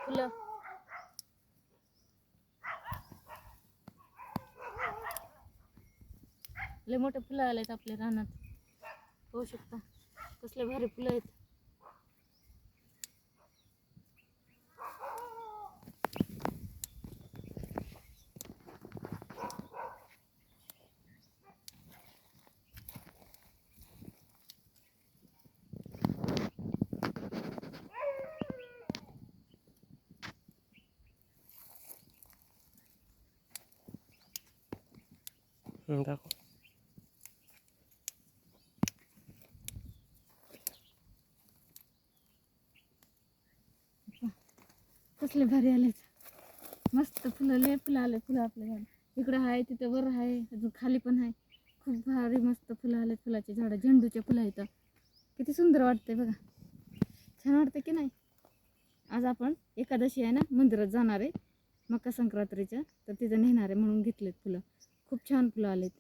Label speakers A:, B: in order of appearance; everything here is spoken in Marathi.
A: फुलं. लय मोठे फुलं आलेत आपल्या रानात, पाहू शकता कसले भारी फुलं आहेत.
B: दाखव.
A: कसले भारी आलेत, मस्त फुलं, लय फुलं आले. फुलं आपल्या झाड इकडं आहे, तिथं वर आहे, अजून खाली पण आहे. खूप भारी मस्त फुलं आलेत. फुलाचे झाड, झेंडूचे फुलं आहेत. किती सुंदर वाटतंय बघा, छान वाटतं की नाही. आज आपण एकादशी आहे ना, मंदिरात जाणार आहे मकर संक्रांतीच्या, तर तिथं नेणार आहे म्हणून घेतलेत फुलं. खूप छान फुलं आलेत.